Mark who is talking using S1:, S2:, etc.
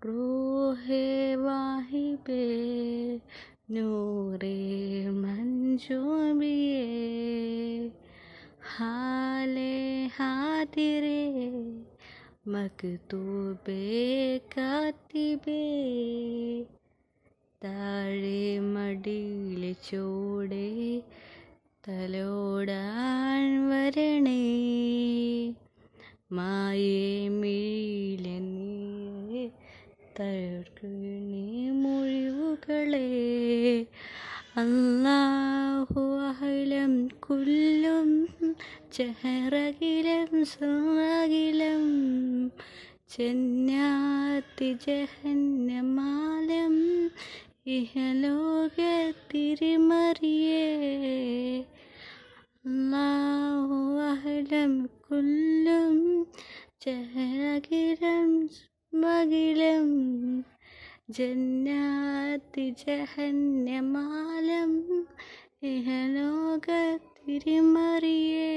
S1: റൂഹേ വാഹിബേ നൂറേ മഞ്ജൂബിയേ ഹാലേ ഹാദിരേ മക്തൂബേ കാത്തിബേ താഴെ മടിയിലെ ചൂടേ തലോടാൻ വരണേ മായേ മിഴിയിലെ നീ തഴുകണേ മൊഴിവുകളെ അല്ലാഹു അഹ്ലം കുല്ലും ജഹറകിലം സുറകിലം ജന്നാത്തി ജഹന്നമാലം ഇഹലോക തിരുമറിയേ അല്ലാഹു അഹ്ലം കുല്ലും ജഹറകിലം സുറകിലം ജന്നാത്തി ജഹന്നമാലം ഇഹലോക തിരുമറിയേ.